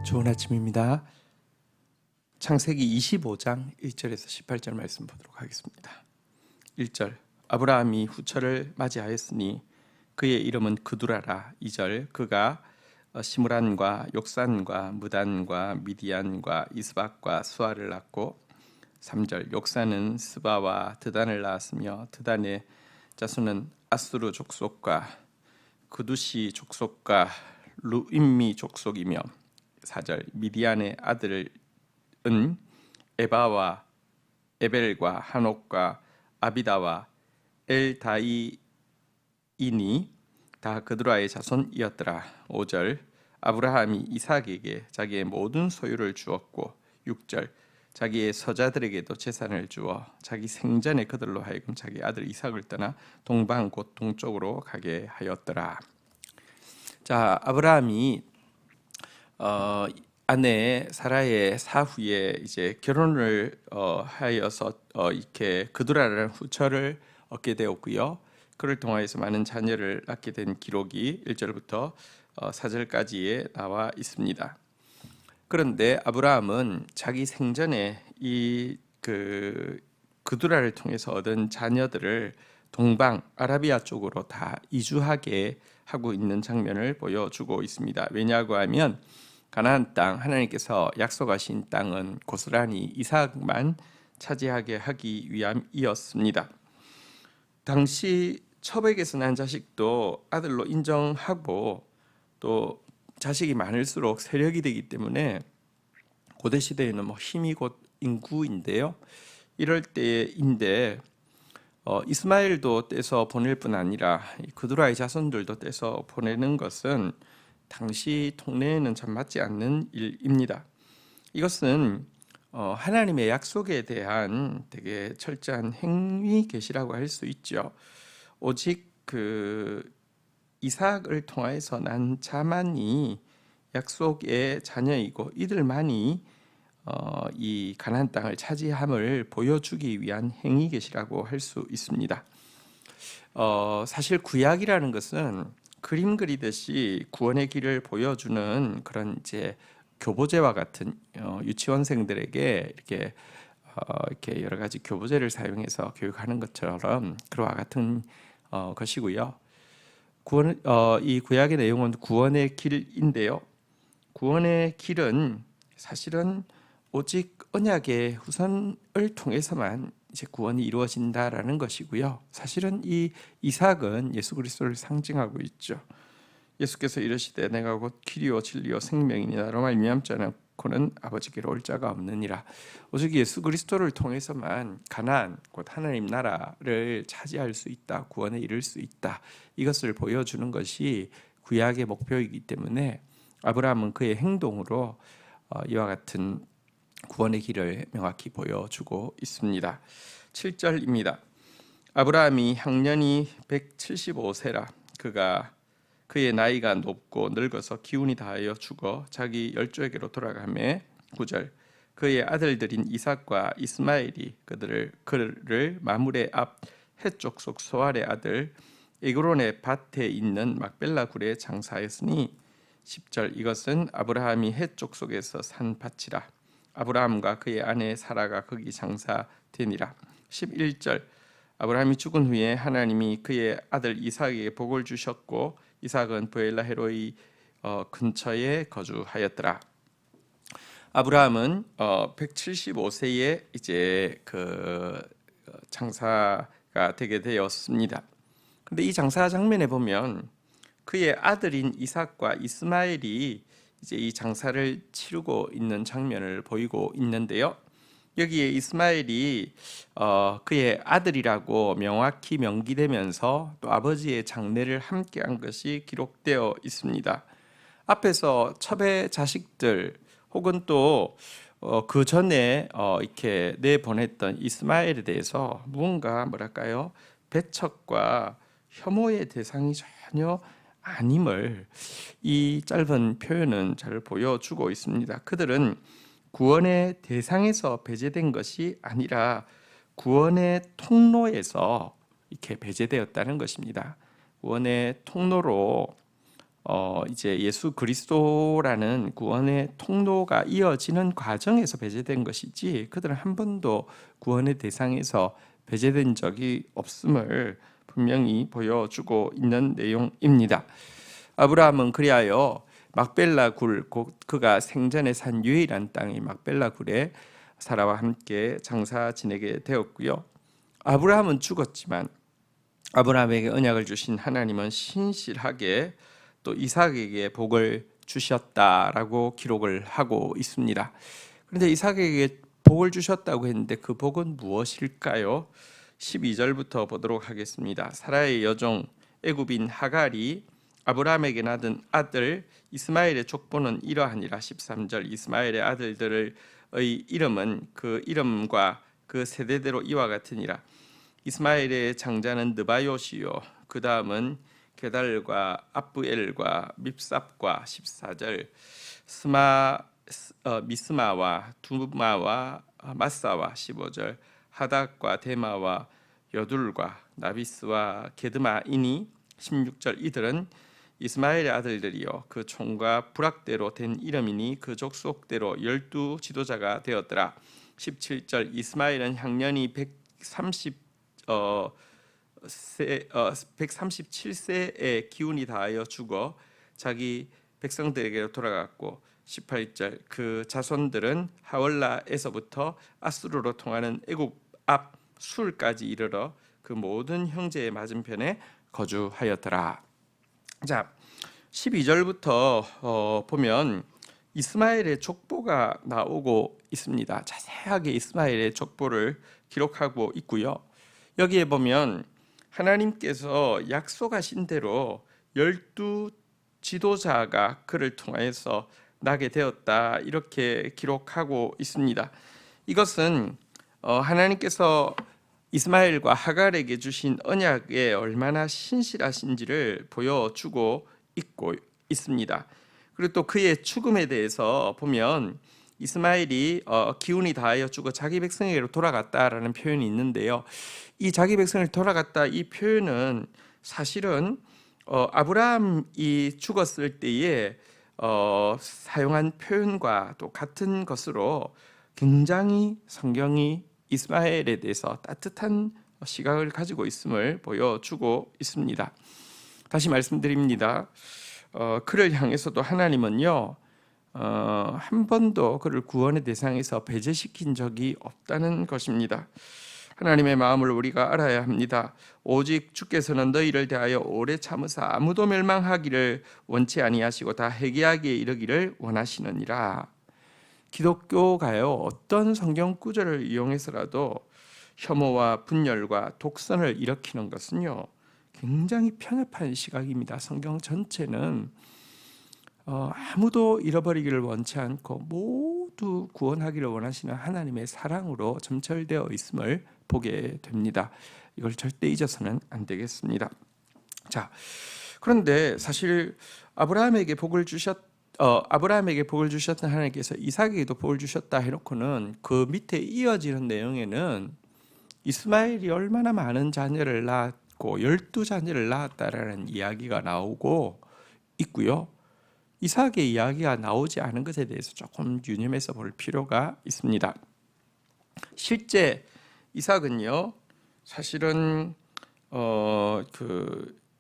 좋은 아침입니다. 창세기 25장 1절에서 18절 말씀 보도록 하겠습니다. 1절 아브라함이 후처를 맞이하였으니 그의 이름은 그두라라. 2절 그가 시므란과 욕산과 무단과 미디안과 이스박과 수아를 낳고 3절 욕산은 스바와 드단을 낳았으며 드단의 자손은 아수르 족속과 그두시 족속과 루임미 족속이며 4절 미디안의 아들은 에바와 에벨과 한옥과 아비다와 엘다이이니 다 그두라의 자손이었더라. 5절 아브라함이 이삭에게 자기의 모든 소유를 주었고 6절 자기의 서자들에게도 재산을 주어 자기 생전에 그들로 하여금 자기 아들 이삭을 떠나 동방 곧 동쪽으로 가게 하였더라. 자, 아브라함이 아내 사라의 사후에 이제 결혼을 하여서 이렇게 그두라라는 후처를 얻게 되었고요. 그를 통하여서 많은 자녀를 낳게 된 기록이 1절부터 4절까지에 나와 있습니다. 그런데 아브라함은 자기 생전에 이 그두라를 통해서 얻은 자녀들을 동방 아라비아 쪽으로 다 이주하게 하고 있는 장면을 보여주고 있습니다. 왜냐고 하면 가나안 땅, 하나님께서 약속하신 땅은 고스란히 이삭만 차지하게 하기 위함이었습니다. 당시 첩에게서 난 자식도 아들로 인정하고 또 자식이 많을수록 세력이 되기 때문에 고대 시대에는 힘이 곧 인구인데요. 이럴 때인데 이스마엘도 떼서 보낼 뿐 아니라 그두라의 자손들도 떼서 보내는 것은 당시 통례에는 참 맞지 않는 일입니다. 이것은 하나님의 약속에 대한 되게 철저한 행위 계시라고 할 수 있죠. 오직 이삭을 통하여서 난 자만이 약속의 자녀이고 이들만이 이 가나안 땅을 차지함을 보여주기 위한 행위 계시라고 할 수 있습니다. 사실 구약이라는 것은 그림 그리듯이 구원의 길을 보여주는 그런 이제 교보제와 같은 유치원생들에게 이렇게 여러 가지 교보제를 사용해서 교육하는 것처럼 그와 같은 것이고요. 이 구약의 내용은 구원의 길인데요. 구원의 길은 사실은 오직 언약의 후손을 통해서만 이제 구원이 이루어진다라는 것이고요. 사실은 이 이삭은 예수 그리스도를 상징하고 있죠. 예수께서 이르시되 내가 곧 길이요 진리요 생명이니 나로 말미암지 않고는 아버지께로 올 자가 없느니라. 오직 예수 그리스도를 통해서만 가나안 곧 하나님 나라를 차지할 수 있다, 구원에 이를 수 있다, 이것을 보여주는 것이 구약의 목표이기 때문에 아브라함은 그의 행동으로 이와 같은 구원의 길을 명확히 보여주고 있습니다. 7절입니다. 아브라함이 향년이 175세라 그의 나이가 높고 늙어서 기운이 다하여 죽어 자기 열조에게로 돌아가매 9절 그의 아들들인 이삭과 이스마엘이 그를 마므레 앞 헷 족속 소알의 아들 에그론의 밭에 있는 막벨라 굴에 장사하였으니 10절 이것은 아브라함이 헷 족속에서 산 밭이라. 아브라함과 그의 아내 사라가 거기 장사되니라. 11절 아브라함이 죽은 후에 하나님이 그의 아들 이삭에게 복을 주셨고 이삭은 브엘라 헤로이 근처에 거주하였더라. 아브라함은 175세에 이제 장사가 되게 되었습니다. 그런데 이 장사 장면에 보면 그의 아들인 이삭과 이스마엘이 이제 이 장사를 치르고 있는 장면을 보이고 있는데요. 여기에 이스마엘이 그의 아들이라고 명확히 명기되면서 또 아버지의 장례를 함께한 것이 기록되어 있습니다. 앞에서 첩의 자식들 혹은 또 그 전에 이렇게 내보냈던 이스마엘에 대해서 무언가 배척과 혐오의 대상이 전혀 아님을 이 짧은 표현은 잘 보여주고 있습니다. 그들은 구원의 대상에서 배제된 것이 아니라 구원의 통로에서 이렇게 배제되었다는 것입니다. 구원의 통로로 이제 예수 그리스도라는 구원의 통로가 이어지는 과정에서 배제된 것이지 그들은 한 번도 구원의 대상에서 배제된 적이 없음을 분명히 보여주고 있는 내용입니다. 아브라함은 그리하여 막벨라 굴, 곧 그가 생전에 산 유일한 땅이 막벨라 굴에 사라와 함께 장사 지내게 되었고요. 아브라함은 죽었지만 아브라함에게 언약을 주신 하나님은 신실하게 또 이삭에게 복을 주셨다라고 기록을 하고 있습니다. 그런데 이삭에게 복을 주셨다고 했는데 그 복은 무엇일까요? 12절부터 보도록 하겠습니다. 사라의 여종 애굽인 하갈이 아브라함에게 낳은 아들 이스마엘의 족보는 이러하니라. 13절 이스마엘의 아들들의 이름은 그 이름과 그 세대대로 이와 같으니라. 이스마엘의 장자는 느바요시요 그 다음은 게달과 압부엘과 밉삽과 14절 미스마와 두마와 마사와 15절 하닥과 데마와 여둘과 나비스와 게드마이니 16절 이들은 이스마엘의 아들들이요 그 총과 부락대로 된 이름이니 그 족속대로 12 지도자가 되었더라. 17절 이스마엘은 향년이 137세에 기운이 다하여 죽어 자기 백성들에게로 돌아갔고 18절 그 자손들은 하월라에서부터 아수르로 통하는 애굽 앞 술까지 이르러 그 모든 형제의 맞은편에 거주하였더라. 자, 12절부터 보면 이스마엘의 족보가 나오고 있습니다. 자세하게 이스마엘의 족보를 기록하고 있고요. 여기에 보면 하나님께서 약속하신 대로 12 지도자가 그를 통하여서 나게 되었다 이렇게 기록하고 있습니다. 이것은 하나님께서 이스마엘과 하갈에게 주신 언약에 얼마나 신실하신지를 보여주고 있습니다. 그리고 또 그의 죽음에 대해서 보면 이스마엘이 기운이 다하여 죽어 자기 백성에게로 돌아갔다라는 표현이 있는데요. 이 자기 백성을 돌아갔다 이 표현은 사실은 아브라함이 죽었을 때에 사용한 표현과 또 같은 것으로 굉장히 성경이 이스마엘에 대해서 따뜻한 시각을 가지고 있음을 보여주고 있습니다. 다시 말씀드립니다. 그를 향해서도 하나님은요 한 번도 그를 구원의 대상에서 배제시킨 적이 없다는 것입니다. 하나님의 마음을 우리가 알아야 합니다. 오직 주께서는 너희를 대하여 오래 참으사 아무도 멸망하기를 원치 아니하시고 다 회개하기에 이르기를 원하시느니라. 기독교가요 어떤 성경 구절을 이용해서라도 혐오와 분열과 독선을 일으키는 것은요 굉장히 편협한 시각입니다. 성경 전체는 아무도 잃어버리기를 원치 않고 모두 구원하기를 원하시는 하나님의 사랑으로 점철되어 있음을 보게 됩니다. 이걸 절대 잊어서는 안 되겠습니다. 자, 그런데 사실 아브라함에게 복을 주셨던 하나님께서 이삭에게도 복을 주셨다 해놓고는 그 밑에 이어지는 내용에는 이스마엘이 얼마나 많은 자녀를 낳았고 12자녀를 낳았다라는 이야기가 나오고 있고요. 이삭의 이야기가 나오지 않은 것에 대해서 조금 유념해서 볼 필요가 있습니다. 실제 이삭은요, 사실은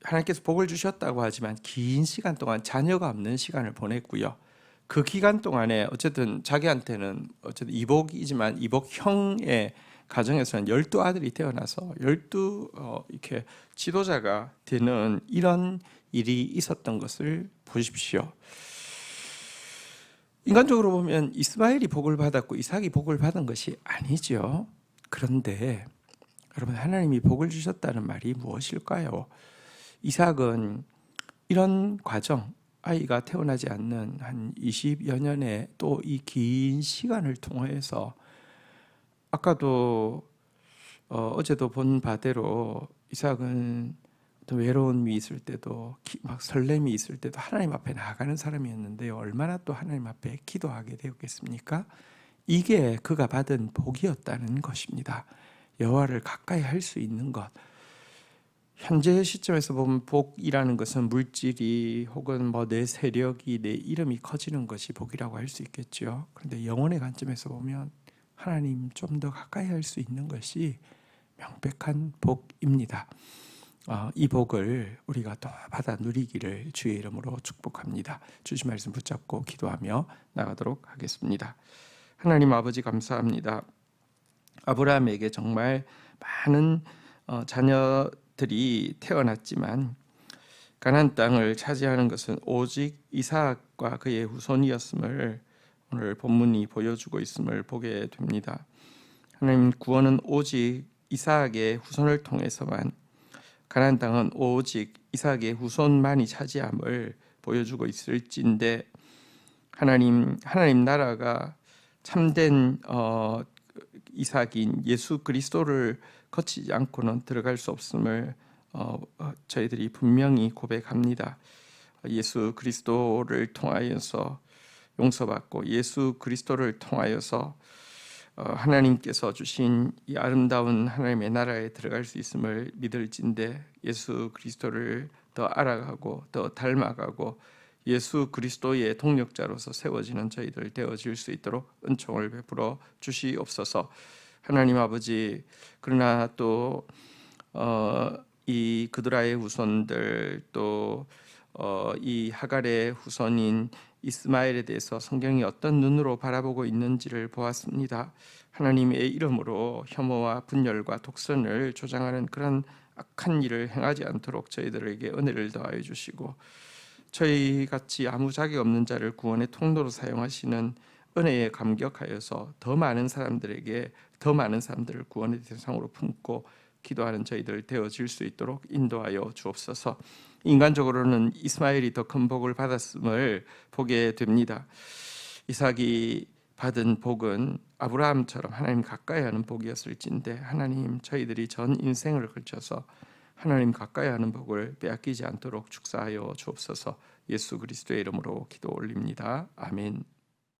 하나님께서 복을 주셨다고 하지만 긴 시간 동안 자녀가 없는 시간을 보냈고요. 그 기간 동안에 어쨌든 자기한테는 어쨌든 이복이지만 이복형의 가정에서는 12아들이 태어나서 12 이렇게 지도자가 되는 이런 일이 있었던 것을 보십시오. 인간적으로 보면 이스마엘이 복을 받았고 이삭이 복을 받은 것이 아니죠. 그런데 여러분 하나님이 복을 주셨다는 말이 무엇일까요? 이삭은 이런 과정, 아이가 태어나지 않는 한 20여 년의 또 이 긴 시간을 통해서 아까도 어제도 본 바대로 이삭은 또 외로움이 있을 때도 막 설렘이 있을 때도 하나님 앞에 나아가는 사람이었는데요. 얼마나 또 하나님 앞에 기도하게 되었겠습니까? 이게 그가 받은 복이었다는 것입니다. 여호와를 가까이 할 수 있는 것. 현재 시점에서 보면 복이라는 것은 물질이 혹은 뭐 내 세력이 내 이름이 커지는 것이 복이라고 할 수 있겠죠. 그런데 영혼의 관점에서 보면 하나님 좀 더 가까이 할 수 있는 것이 명백한 복입니다. 이 복을 우리가 또 받아 누리기를 주의 이름으로 축복합니다. 주신 말씀 붙잡고 기도하며 나가도록 하겠습니다. 하나님 아버지 감사합니다. 아브라함에게 정말 많은 자녀들이 태어났지만 가나안 땅을 차지하는 것은 오직 이삭과 그의 후손이었음을 오늘 본문이 보여주고 있음을 보게 됩니다. 하나님 구원은 오직 이삭의 후손을 통해서만, 가나안 땅은 오직 이삭의 후손만이 차지함을 보여주고 있을진데 하나님 나라가 참된 이삭인 예수 그리스도를 거치지 않고는 들어갈 수 없음을 저희들이 분명히 고백합니다. 예수 그리스도를 통하여서 용서받고 예수 그리스도를 통하여서 하나님께서 주신 이 아름다운 하나님의 나라에 들어갈 수 있음을 믿을진데 예수 그리스도를 더 알아가고 더 닮아가고 예수 그리스도의 동력자로서 세워지는 저희들 되어질 수 있도록 은총을 베풀어 주시옵소서. 하나님 아버지, 그러나 또 이 그드라의 후손들 또 이 하갈의 후손인 이스마엘에 대해서 성경이 어떤 눈으로 바라보고 있는지를 보았습니다. 하나님의 이름으로 혐오와 분열과 독선을 조장하는 그런 악한 일을 행하지 않도록 저희들에게 은혜를 더하여 주시고 저희같이 아무 자격 없는 자를 구원의 통로로 사용하시는 은혜에 감격하여서 더 많은 사람들에게 더 많은 사람들을 구원의 대상으로 품고 기도하는 저희들 되어질 수 있도록 인도하여 주옵소서. 인간적으로는 이스마엘이 더 큰 복을 받았음을 보게 됩니다. 이삭이 받은 복은 아브라함처럼 하나님 가까이 하는 복이었을진데 하나님 저희들이 전 인생을 걸쳐서 하나님 가까이 하는 복을 빼앗기지 않도록 축사하여 주옵소서. 예수 그리스도의 이름으로 기도 올립니다. 아멘.